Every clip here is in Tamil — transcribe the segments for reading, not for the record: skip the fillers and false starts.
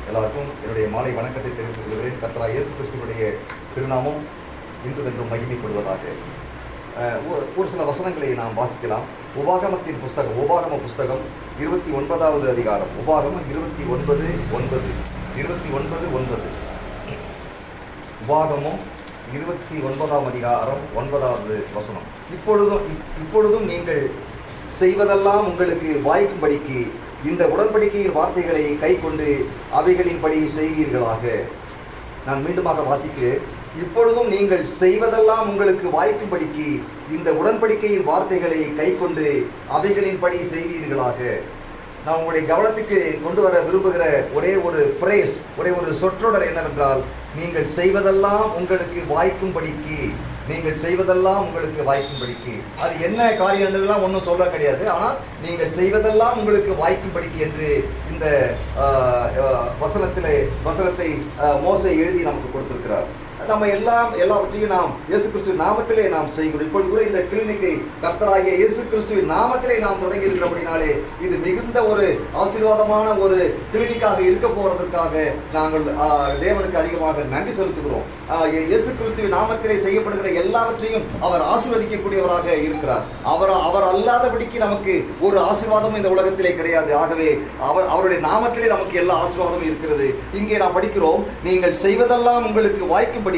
எல்லாருக்கும் என்னுடைய மாலை வணக்கத்தை தெரிவித்துக் கொள்கிறேன். கர்த்தராகிய இயேசு கிறிஸ்துவினுடைய திருநாமம் இன்றும் மகிமைப்படுவதாக. ஒரு சில வசனங்களை நாம் வாசிக்கலாம். உபாகமத்தின் புஸ்தகம், உபாகம புஸ்தகம் 29வது அதிகாரம். உபாகமம் 29:9. உபாகமம் 29ஆம் அதிகாரம் 9வது வசனம். இப்பொழுதும் நீங்கள் செய்வதெல்லாம் உங்களுக்கு வாய்க்கும்படிக்கு இந்த உடன்படிக்கையின் வார்த்தைகளை கை கொண்டு அவைகளின்படி செய்வீர்களாக. நான் மீண்டுமாக வாசிக்கிறேன். இப்பொழுதும் நீங்கள் செய்வதெல்லாம் உங்களுக்கு வாய்க்கும்படிக்கு இந்த உடன்படிக்கையின் வார்த்தைகளை கை கொண்டு அவைகளின்படி செய்வீர்களாக. நான் உங்களுடைய கவனத்துக்கு கொண்டு வர விரும்புகிற ஒரே ஒரு ஃப்ரேஸ், ஒரே ஒரு சொற்றொடர் என்னவென்றால், நீங்கள் செய்வதெல்லாம் உங்களுக்கு வாய்க்கும்படிக்கு. நீங்கள் செய்வதெல்லாம் உங்களுக்கு வாய்க்கும்படிக்கு. அது என்ன காரியங்கள்லாம் ஒன்றும் சொல்ல கிடையாது. ஆனால் நீங்கள் செய்வதெல்லாம் உங்களுக்கு வாய்க்கும்படிக்கு என்று இந்த வசனத்தை மோசே எழுதி நமக்கு கொடுத்திருக்கிறார். நம்ம எல்லாவற்றையும் நாம் இயேசு கிறிஸ்துவின் நாமத்திலே நாம் செய்கிறோம். இப்பொழுது கூட இந்த கிளினிக்கை கர்த்தராகிய இயேசு கிறிஸ்துவின் நாமத்திலே நாம் தொடங்கி இருக்கிறபடினாலே இது மிகுந்த ஒரு ஆசீர்வாதமான ஒரு கிளினிக்காக இருக்க போவதற்காக நாங்கள் தேவனுக்கு அதிகமாக நன்றி செலுத்துகிறோம். இயேசு கிறிஸ்துவின் நாமத்திலே செய்யப்படுகிற எல்லாவற்றையும் அவர் ஆசீர்வதிக்கக்கூடியவராக இருக்கிறார். அவர் அல்லாதபடிக்கு நமக்கு ஒரு ஆசீர்வாதமும் இந்த உலகத்திலே கிடையாது. ஆகவே அவருடைய நாமத்திலே நமக்கு எல்லா ஆசீர்வாதமும் இருக்கிறது. இங்கே நாம் படிக்கிறோம், நீங்கள் செய்வதெல்லாம் உங்களுக்கு வாய்க்கும்படி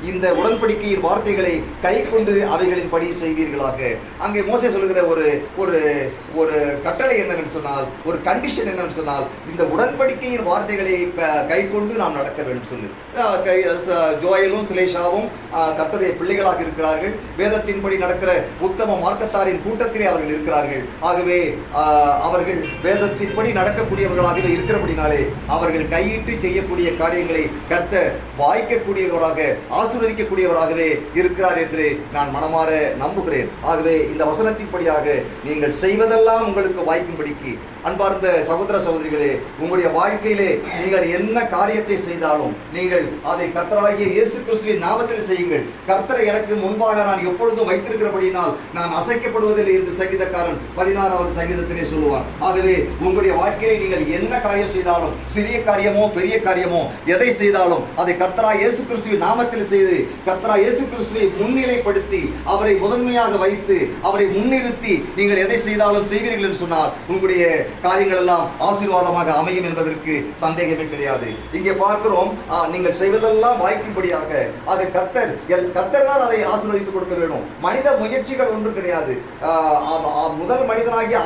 இந்த உடன்படிக்கையின் வார்த்தைகளை கை கொண்டு அவைகளின்படி செய்வீர்களாக. அங்கே மோசே சொல்லுகிற ஒரு கட்டளை என்னவென்று சொன்னால், ஒரு கண்டிஷன் என்னவென்று சொன்னால், இந்த உடன்படிக்கையின் வார்த்தைகளை கை கொண்டு நாம் நடக்க வேண்டும் சொல்லு. ஜோயலும் சிலேஷாவும் கர்த்தருடைய பிள்ளைகளாக இருக்கிறார்கள். வேதத்தின்படி நடக்கிற உத்தம மார்க்கத்தாரின் கூட்டத்திலே அவர்கள் இருக்கிறார்கள். ஆகவே அவர்கள் வேதத்தின்படி நடக்கக்கூடியவர்களாகவே இருக்கிறபடினாலே அவர்கள் கையிட்டு செய்யக்கூடிய காரியங்களை கர்த்தர் வாய்க்கக்கூடியவராக, ஆசீர்வதிக்கக்கூடியவராகவே இருக்கிறார் என்று நான் மனமாற நம்புகிறேன். ஆகவே இந்த வசனத்தின்படியாக நீங்கள் செய்வதெல்லாம் உங்களுக்கு வாய்க்கும்படிக்கு, அன்பார்ந்த சகோதர சகோதரிகளே, உங்களுடைய வாழ்க்கையிலே நீங்கள் என்ன காரியத்தை செய்தாலும் நீங்கள் அதை கர்த்தராகிய இயேசு கிறிஸ்துவின் நாமத்தில் செய்யுங்கள். கர்த்தரை எனக்கு முன்பாக நான் எப்பொழுதும் வைத்திருக்கிறபடியினால் நான் அசைக்கப்படுவதில்லை என்று சங்கீதக்காரன் 16வது சங்கீதத்திலே சொல்லுவான். ஆகவே உங்களுடைய வாழ்க்கையை நீங்கள் என்ன காரியம் செய்தாலும், சிறிய காரியமோ பெரிய காரியமோ, எதை செய்தாலும் அதை கர்த்தராகிய இயேசு கிறிஸ்துவின் நாமத்தில் செய்து கர்த்தராகிய இயேசு கிறிஸ்துவை முன்னிலைப்படுத்தி அவரை முதன்மையாக வைத்து அவரை முன்னிறுத்தி நீங்கள் எதை செய்தாலும் செய்வீர்கள் என்று சொன்னார் உங்களுடைய காரியங்கள் எல்லாம் ஆசீர்வாதமாக அமையும் என்பதற்கு சந்தேகமே கிடையாது. இங்கே பார்க்கிறோம், நீங்கள் செய்வதெல்லாம் வாய்க்கும்படியாக. ஆக கர்த்தர் தான் அதை ஆசீர்வதித்து கொடுக்க வேண்டும். மனித முயற்சிகள் ஒன்று கிடையாது. முதல் மனிதனாகிய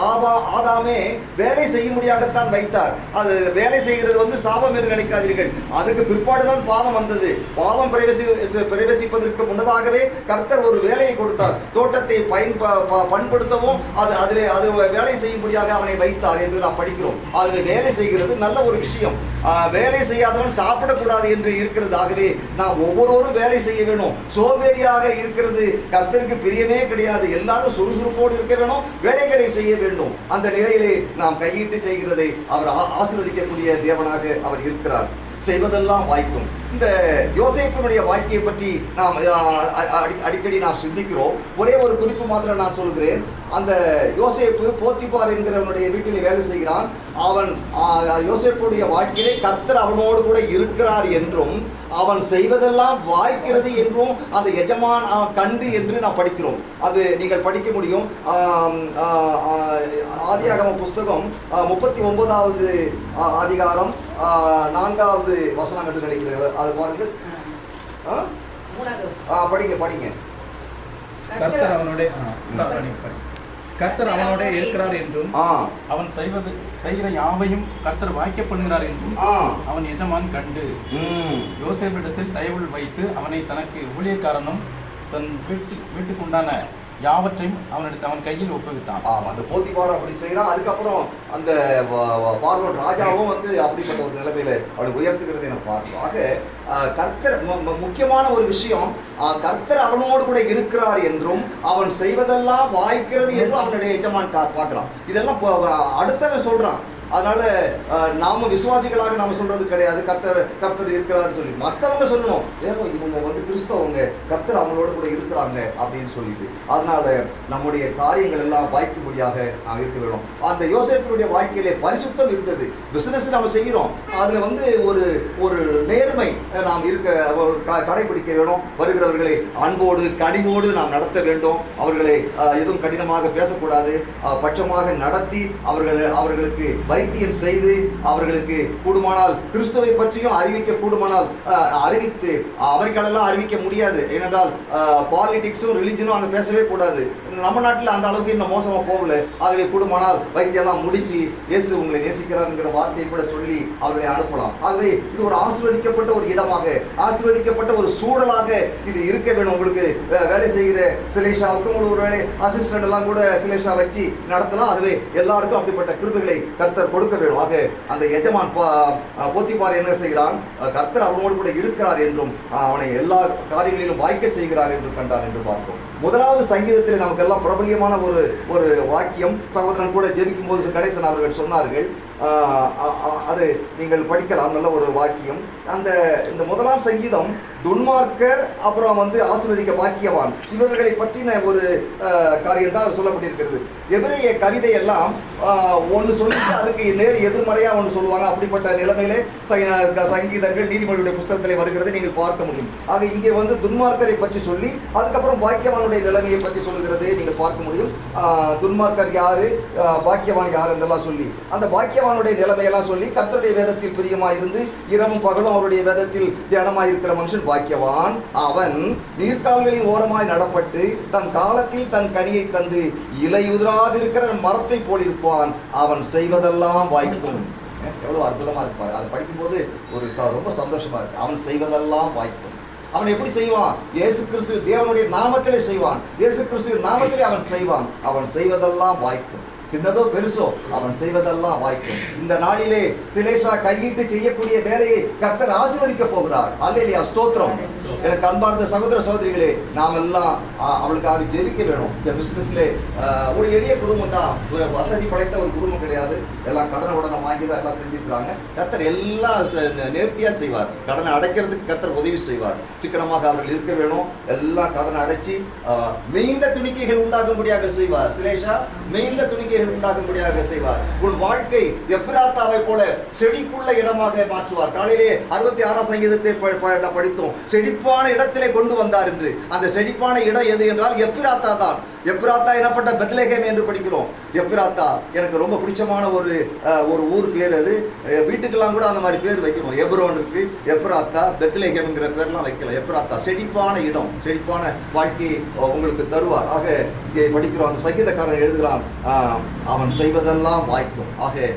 ஆதாமே வேலை செய்யும்படியாகத்தான் வைத்தார். அது வேலை செய்கிறது சாபம் என்று நினைக்காதீர்கள். அதுக்கு பிற்பாடுதான் பாவம் வந்தது. பாவம் பிரவேசிப்பதற்கு முன்னதாகவே கர்த்தர் ஒரு வேலையை கொடுத்தார். தோட்டத்தை பண்படுத்தவும் அது வேலை செய்யும்படியாக அவனை வைத்தார் என்று நாம் படிக்கிறோம். ஆகவே வேலை செய்கிறது நல்ல ஒரு விஷயம். வேலை செய்யாதவன் சாப்பிடக்கூடாது என்று இருக்கிறது. ஆகவே நாம் ஒவ்வொருவரும் வேலை செய்ய வேணும். சோம்பேறியாக இருக்கிறது கர்த்தருக்கு பிரியமே கிடையாது. எல்லாரும் சுறுசுறுப்போடு இருக்க வேணும், வேலைகளை செய்ய வேண்டும். அந்த நிலையிலே நாம் கையிட்டு செய்கிறதை அவர் ஆசீர்வதிக்கக்கூடிய தேவனாக அவர் இருக்கிறார். செய்வதெல்லாம் வாய்க்கும். இந்த யோசேப்பினுடைய வாழ்க்கையை பற்றி நாம் அடிக்கடி நாம் சிந்திக்கிறோம். ஒரே ஒரு குறிப்பு மாத்திரம் நான் சொல்கிறேன். அந்த யோசேப்பு போத்திபார் என்கிறவனுடைய வீட்டில் வேலை செய்கிறான். அவன் யோசேப்புடைய வாழ்க்கையிலே கர்த்தர் அவனோடு கூட இருக்கிறார் என்றும் அவன் செய்வதெல்லாம் வாய்க்கிறது என்றும் அந்த எஜமான் கண்டு என்று நாம் படிக்கிறோம். அது நீங்கள் படிக்க முடியும். ஆதியாகம புஸ்தகம் 39வது அதிகாரம் 4வது வசனம் என்று நினைக்கிறேன். அது பாருங்கள். படிங்க. கர்த்தர் அவனோட இருக்கிறார் என்றும் அவன் செய்கிற யாவையும் கர்த்தர் வாய்க்க பண்ணுகிறார் என்றும் அவன் எஜமான் கண்டு யோசேப்பிடத்தில் தயவுள் வைத்து அவனை தனக்கு ஊழியக்காரனும் தன் வீட்டுக்குண்டான யாவற்றையும் அவன் கையில் ஒப்புவித்தான். அந்த போத்திபார் அப்படி செய்யறான். அதுக்கப்புறம் அந்த பார்வோன் ராஜாவும் அப்படிப்பட்ட ஒரு நிலைமையில அவனை உயர்த்துகிறதை நம்ம பார்க்கிறோம். ஆக கர்த்தர் முக்கியமான ஒரு விஷயம், கர்த்தர் அவனோடு கூட இருக்கிறார் என்றும் அவன் செய்வதெல்லாம் வாய்க்கிறது என்றும் அவனுடைய எஜமான் பார்க்கிறான். இதெல்லாம் அடுத்தவன் சொல்றான். அதனால நாம விசுவாசிகளாக நாம சொல்றது கிடையாது கர்த்தர் இருக்கிறாருன்னு சொல்லி. மற்றவங்க சொல்லணும், ஏதோ இவங்க வந்து கிறிஸ்தவங்க, கர்த்தர் அவங்களோட கூட இருக்கிறாங்க அப்படின்னு சொல்லிட்டு. அதனால நம்முடைய காரியங்கள் எல்லாம் வாய்க்கும்படியாக நாம் இருக்க வேணும். அந்த யோசேப்பினுடைய வாழ்க்கையிலே பரிசுத்தம் இருந்தது. பிசினஸ் நம்ம செய்கிறோம், அதுல வந்து ஒரு நேர்மை நாம் கடைபிடிக்க வேணும். வருகிறவர்களை அன்போடு கனிவோடு நாம் நடத்த வேண்டும். அவர்களை எதுவும் கடினமாக பேசக்கூடாது. பட்சமாக நடத்தி அவர்களுக்கு வைத்தியம் செய்து அவர்களுக்கு கூடுமானால் கிறிஸ்துவை பற்றியும் அறிவிக்க கூடுமானால் அறிவித்து, அவர்களெல்லாம் அறிவிக்க முடியாது. ஏனென்றால் பாலிடிக்ஸும் ரிலிஜனும் அங்கே பேசவே கூடாது. நம்ம நாட்டில் அந்த அளவுக்கு இன்னும் மோசமாக போகல. ஆகவே கூடுமானால் வைத்தியெல்லாம் முடிச்சு இயேசு உங்களை நேசிக்கிறார்ங்கிற வார்த்தையை கூட சொல்லி அவர்களை அனுப்பலாம். ஆகவே இது ஒரு ஆசீர்வதிக்கப்பட்ட ஒரு இடமாக, ஆசீர்வதிக்கப்பட்ட ஒரு சூழலாக இது இருக்க வேணும். உங்களுக்கு வேலை செய்கிற சிலேஷாவுக்கும் ஒரு வேலை அசிஸ்டன்ட் எல்லாம் கூட சிலேஷா வச்சு நடத்தலாம். ஆகவே எல்லாருக்கும் அப்படிப்பட்ட கிருபைகளை கர்த்தர் கொடுக்க வேணும். ஆக அந்த எஜமான் போத்திபார் என்ன செய்கிறான்? கர்த்தர் அவனோடு கூட இருக்கிறார் என்றும் அவனை எல்லா காரியங்களிலும் வாய்க்க செய்கிறார் என்று கண்டான் என்று பார்ப்போம். முதலாவது சங்கீதத்தில் நமக்கு எல்லாம் பிரபல்யமான ஒரு வாக்கியம், சகோதரன் கூட ஜெபிக்கும் போது கணேசன் அவர்கள் சொன்னார்கள், அது நீங்கள் படிக்கலாம், நல்ல ஒரு வாக்கியம். இந்த முதலாம் சங்கீதம் துன்மார்க்கர் அப்புறம் வந்து ஆசீர்வதிக்க பாக்கியவான் இவர்களை பற்றின ஒரு காரியம் தான் சொல்லப்பட்டிருக்கிறது. எபிரேய கவிதை எல்லாம் ஒன்று சொல்லிட்டு அதுக்கு நேர் எதிர்மறையாக ஒன்று சொல்லுவாங்க. அப்படிப்பட்ட நிலைமையிலே சங்கீதங்கள் நீதிமொழியுடைய புஸ்தகத்தில் வருகிறதை நீங்கள் பார்க்க முடியும். ஆக இங்கே வந்து துன்மார்க்கரை பற்றி சொல்லி அதுக்கப்புறம் பாக்கியவானுடைய நிலைமையை பற்றி சொல்லுகிறதை நீங்கள் பார்க்க முடியும். துன்மார்க்கர் யாரு, பாக்கியவான் யார் என்றெல்லாம் சொல்லி அந்த பாக்கியவானுடைய நிலைமையெல்லாம் சொல்லி, கர்த்தருடைய வேதத்தில் பிரியமாக இருந்து இரவும் பகலும் அவருடைய வேதத்தில் தியானமாக இருக்கிற மனுஷன் பாக்கியவான். அவன் நீர்க்கால்களின் ஓரமாய் நடப்பட்டு தன் காலத்தில் தன் கனியை தந்து இலையுதிராதிருக்கிற மரத்தை போலிருப்பான். அவன் செய்வதெல்லாம் வாய்க்கும். எவ்வளவு அற்புதமா இருப்பாரு. அதை படிக்கும்போது ரொம்ப சந்தோஷமா இருக்கு. அவன் செய்வதெல்லாம் வாய்க்கும். அவன் எப்படி செய்வான்? இயேசு கிறிஸ்து தேவனுடைய நாமத்திலே செய்வான். இயேசு கிறிஸ்துவின் நாமத்திலே அவன் செய்வான். அவன் செய்வதெல்லாம் வாய்க்கும். சின்னதோ பெருசோ அவன் செய்வதெல்லாம் வாய்க்கும். இந்த நாளிலே சிலேஷா கையிட்டு செய்யக்கூடிய வேலையை கர்த்தர் ஆசீர்வதிக்க போகிறார். அல்லேலூயா, ஸ்தோத்திரம். எனக்கு அன்பார்ந்த சகோதர சகோதரிகளே, நாம் எல்லாம் அவளுக்காக ஜெபிக்க வேணும். இந்த பிசினஸ்ல ஒரு எளிய குடும்பம் தான், ஒரு வசதி படைத்த ஒரு குடும்பம் கிடையாது. எல்லாம் கடனை வாங்கி தான் எல்லாம் செஞ்சிருக்கிறாங்க. கர்த்தர் எல்லாம் நேர்த்தியா செய்வார். கடனை அடைக்கிறதுக்கு கர்த்தர் உதவி செய்வார். சிக்கனமாக அவர்கள் இருக்க வேணும். எல்லாம் கடனை அடைச்சி மெய்ந்த துணிக்கைகள் உண்டாகும்படியாக செய்வார். சிலேஷா மெய்ந்த துணிக்கைகள் உண்டாகும்படியாக செய்வார். உன் வாழ்க்கை எப்பிராத்தாவை போல செழிப்புள்ள இடமாக மாற்றுவார். காலையிலே 66ஆம் சங்கீதத்தை படித்தோம். செழிப்பான இடத்திலே கொண்டு வந்தார் என்று. அந்த செழிப்பான இடம் எது என்றால் எப்பிராத்தா தான். எப்பிராத்தா எனப்பட்ட பெத்லெகேம் என்று படிக்கிறோம். எப்பிராத்தா எனக்கு ரொம்ப பிடிச்சமான ஒரு ஊர் பேர். அது வீட்டுக்கெல்லாம் கூட அந்த மாதிரி பேர் வைக்கணும். எப்ரோன் இருக்கு, எப்பிராத்தா, பெத்லெகேம்ங்கிற பேர்லாம் வைக்கலாம். எப்பிராத்தா செழிப்பான இடம், செழிப்பான வாழ்க்கையை உங்களுக்கு தருவார். ஆக இங்கே படிக்கிறோம். அந்த சங்கீதக்காரன் எழுதுகிறான், அவன் செய்வதெல்லாம் வாய்க்கும். ஆக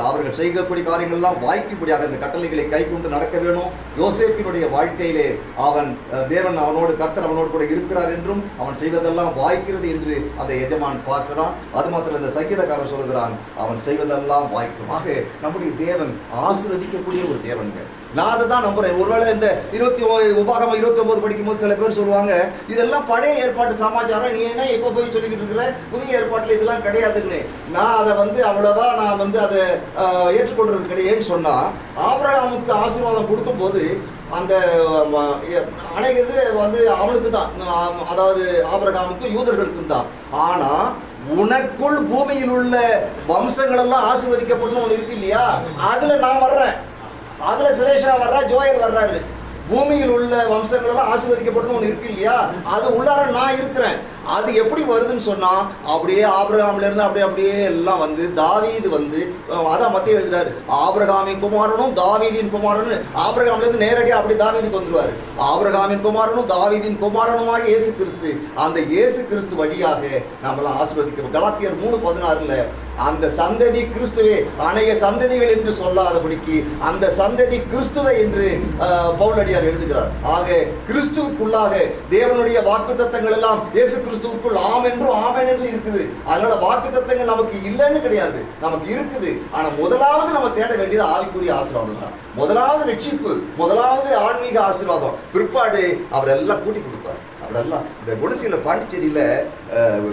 அவர்கள் செய்யக்கூடிய காரியங்கள்லாம் வாய்க்கும்படியாக அந்த கட்டளைகளை கை கொண்டு நடக்க வேணும். யோசேப்பினுடைய வாழ்க்கையிலே தேவன் கர்த்தர் அவனோடு கூட இருக்கிறார் என்றும் அவன் செய்வதெல்லாம் வாய்க்கிறது என்று அந்த எஜமான் பார்க்கிறான். அது மாத்திரம் இந்த சங்கீதக்காரன் சொல்லுகிறான், அவன் செய்வதெல்லாம் வாய்க்கும். ஆக நம்முடைய தேவன் ஆசீர்வதிக்கக்கூடிய ஒரு தேவன்கள். நான் அதை தான் நம்புறேன். ஒருவேளை இந்த உபாகமம் 29 படிக்கும் போது சில பேர் சொல்லுவாங்க, இதெல்லாம் பழைய ஏற்பாட்டு சமாச்சாரம், நீ என்ன இப்போ போய் சொல்லிக்கிட்டு இருக்கிற, புதிய ஏற்பாட்டில் இதெல்லாம் கிடையாதுன்னு. நான் அதை அவ்வளவா நான் அதை ஏற்றுக்கொள்றது கிடையாதுன்னு சொன்னா, ஆபிரகாமுக்கு ஆசீர்வாதம் கொடுக்கும் போது அந்த அனைத்து அவனுக்கு தான், அதாவது ஆபிரகாமுக்கும் யூதர்களுக்கும் தான். ஆனா உனக்குள் பூமியில் உள்ள வம்சங்கள் எல்லாம் ஆசீர்வதிக்கப்படணும் ஒன்று இருக்கு இல்லையா, அதுல நான் வர்றேன். அதுல சிலேஷா வர்றா, ஜோயல் வர்றாரு. பூமியில் உள்ள வம்சங்கள் எல்லாம் ஆசீர்வதிக்கப்படணும் ஒன்று இருக்கு இல்லையா, அது உள்ளார நான் இருக்கிறேன். அது எப்படி வருதுன்னு சொன்னா, அப்படியே ஆபிரகாம்ல இருந்து அப்படியே எல்லாம் தாவீது அதான் மத்திய எழுதுறாரு, ஆபிரகாமின் குமாரனும் தாவீதின் குமாரனும். ஆபிரகாம்ல இருந்து நேரடியாக அப்படி தாவீதுக்கு வந்துருவாரு. ஆபிரகாமின் குமாரனும் தாவீதின் குமாரனுமாக இயேசு கிறிஸ்து. அந்த இயேசு கிறிஸ்து வழியாக நாமெல்லாம் ஆசீர்வதிக்கிறோம். கலாத்தியர் 3:16 அந்த சந்ததி கிறிஸ்துவே, அநேக சந்ததிகள் என்று சொல்லாதபடிக்கு அந்த சந்ததி கிறிஸ்துவை என்று பவுலடியார் எழுதுகிறார். ஆக கிறிஸ்துவுக்குள்ளாக தேவனுடைய வாக்குத்தத்தங்கள் எல்லாம் இயேசு கிறிஸ்துவுக்குள் ஆம் என்றும் ஆமென் என்று இருக்குது. அதனால வாக்குத்தத்தங்கள் நமக்கு இல்லைன்னு கிடையாது, நமக்கு இருக்குது. ஆனா முதலாவது நம்ம தேட வேண்டியது ஆவிக்குரிய ஆசீர்வாதம் தான். முதலாவது ரட்சிப்பு, முதலாவது ஆன்மீக ஆசீர்வாதம். பிற்பாடு அவர் எல்லாம் கூட்டி கொடுப்பார். அப்படியெல்லாம் இந்த குணசீல பாண்டிச்சேரியில்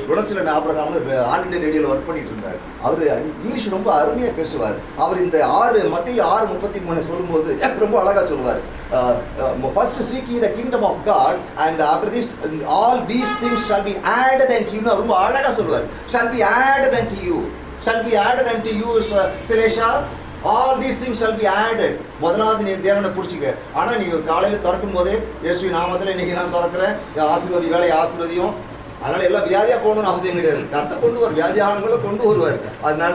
குணசீலன் ஆபிரகாம்னு ஆல் இண்டியா ரேடியோவில் ஒர்க் பண்ணிட்டு இருந்தார். அவர் இங்கிலீஷ் ரொம்ப அருமையாக பேசுவார். அவர் இந்த மத்திய 6:33 சொல்லும்போது ரொம்ப அழகாக சொல்லுவார். First seek the kingdom of God and after this all these things shall be added unto you. ரொம்ப அழகாக சொல்லுவார். Shall be added unto you, shall be added unto you சிலேஷா. All these things shall be added. முதலாவது நீ தேவனை பிடிச்சிக்க. ஆனால் நீ காலையில் திறக்கும் போதே இயேசுவின் நாமத்தில் இன்னைக்கு நான் திறக்கிறேன், ஆசீர்வாதி வேலையை ஆசீர்வதியும். அதனால எல்லாம் வியாதியாக போகணும்னு அவசியம் கிடையாது. கர்த்தர் கொண்டு வருவார், வியாதியானவங்களை கொண்டு வருவார். அதனால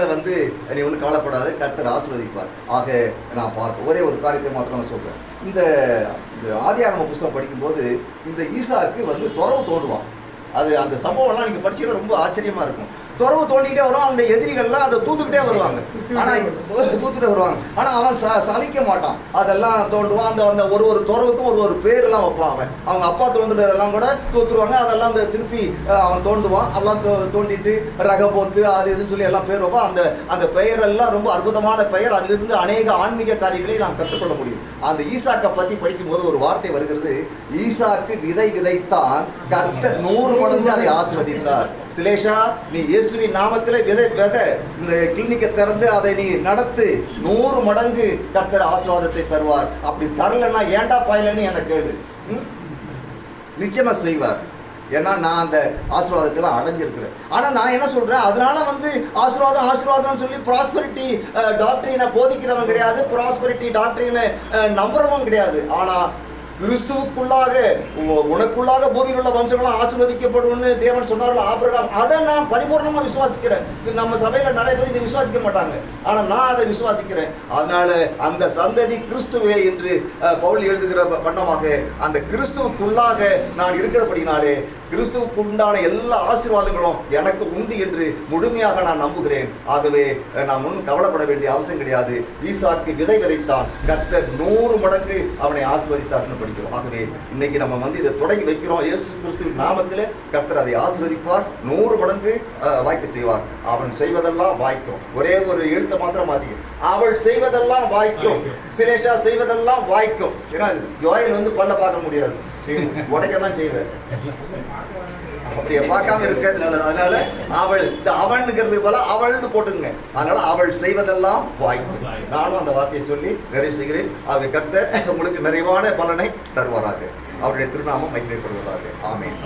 நீ ஒன்றும் கவலைப்படாது, கர்த்தர் ஆசீர்வதிப்பார். ஆக நான் பார்ப்பேன். ஒரே ஒரு காரியத்தை மாத்திரம் நான் சொல்கிறேன். இந்த ஆதியாகம புஸ்தகம் படிக்கும்போது இந்த ஈசாக்கு துறவு தோண்டுவான். அந்த சம்பவம்லாம் நீங்கள் படிச்சீங்கன்னா ரொம்ப ஆச்சரியமாக இருக்கும். துறவு தோண்டிக்கிட்டே வருவான். அந்த எதிரிகள்லாம் அதை தூத்துக்கிட்டே வருவாங்க. ஆனால் அவன் சலிக்க மாட்டான். அதெல்லாம் தோண்டுவான். அந்த ஒரு துறவுக்கும் ஒரு பேரெல்லாம் வைப்பான். அவங்க அப்பா தோண்டுறதெல்லாம் கூட தூத்துருவாங்க. அதெல்லாம் திருப்பி அவன் தோண்டுவான். அதெல்லாம் தோண்டிட்டு ரகபோத்து அது இதுன்னு சொல்லி எல்லாம் பேர் வைப்பான். அந்த பெயரெல்லாம் ரொம்ப அற்புதமான பெயர். அதிலிருந்து அநேக ஆன்மீக காரியங்களை நாம் கற்றுக்கொள்ள முடியும். அந்த ஈசாக்கை பற்றி படிக்கும்போது ஒரு வார்த்தை வருகிறது. ஈசாக்கு விதை விதைத்தான், கர்த்தர் 100 மடங்கு அதை ஆசீர்வதித்தார். சிலேஷா, நீ இயேசுவின் நாமத்திலே விதை இந்த கிளினிக்கை திறந்து அதை நீ நடத்து. 100 மடங்கு கர்த்தர் ஆசீர்வாதத்தை தருவார். அப்படி தரலன்னா ஏண்டா பாயலன்னு எனக்கு கேளு. நிச்சயமா செய்வார். ஏன்னா நான் அந்த ஆசீர்வாதத்தெல்லாம் அடைஞ்சிருக்கிறேன். ஆனால் நான் என்ன சொல்கிறேன், அதனால ஆசீர்வாதம்னு சொல்லி ப்ராஸ்பரிட்டி டாக்டரினை போதிக்கிறவன் கிடையாது, ப்ராஸ்பரிட்டி டாக்டரினை நம்புறவன் கிடையாது. ஆனால் கிறிஸ்துவுக்குள்ளாக உனக்குள்ளாக பூமியில் உள்ள வம்சங்களாம் ஆசீர்வதிக்கப்படும்னு தேவன் சொன்னார்கள் ஆபிரகாம். அதை நான் பரிபூர்ணமாக விசுவாசிக்கிறேன். நம்ம சபையில் நிறைய பேர் இதை விசுவாசிக்க மாட்டாங்க, ஆனால் நான் அதை விசுவாசிக்கிறேன். அதனால அந்த சந்ததி கிறிஸ்துவே என்று பவுல் எழுதுகிற வண்ணமாக அந்த கிறிஸ்துவுக்குள்ளாக நான் இருக்கிறபடினாலே கிறிஸ்துவுக்கு உண்டான எல்லா ஆசீர்வாதங்களும் எனக்கு உண்டு என்று முழுமையாக நான் நம்புகிறேன். ஆகவே நாம் ஒன்றும் கவலைப்பட வேண்டிய அவசியம் கிடையாது. ஈசாக்கு விதை விதைத்தான், கர்த்தர் 100 மடங்கு அவனை ஆசீர்வதித்தார்னு படிக்கிறோம். ஆகவே இன்னைக்கு நம்ம இதை தொடங்கி வைக்கிறோம். இயேசு கிறிஸ்துவின் நாமத்தில் கர்த்தர் அதை ஆசீர்வதிப்பார், 100 மடங்கு வாய்க்க செய்வார். அவன் செய்வதெல்லாம் வாய்க்கும். ஒரே ஒரு எழுத்தை மாத்திரம் மாத்திக்க. அவள் செய்வதெல்லாம் வாய்க்கும், சிலேஷா செய்வதெல்லாம் வாய்க்கும். ஏன்னா ஜோயல் பல்ல பார்க்க முடியாது, உடைக்கதான் செய்வேன். அப்படியே பார்க்காம இருக்கிறது நல்லது. அதனால அவனுங்கிறது போல அவள்னு போட்டுங்க. அதனால அவள் செய்வதெல்லாம் வாய்க்கும். நானும் அந்த வார்த்தையை சொல்லி நிறைவு செய்கிறேன். அவர் கர்த்தர் உங்களுக்கு நிறைவான பலனை தருவாராக. அவருடைய திருநாமம் மகிமைப்படுவதாக. ஆமென்.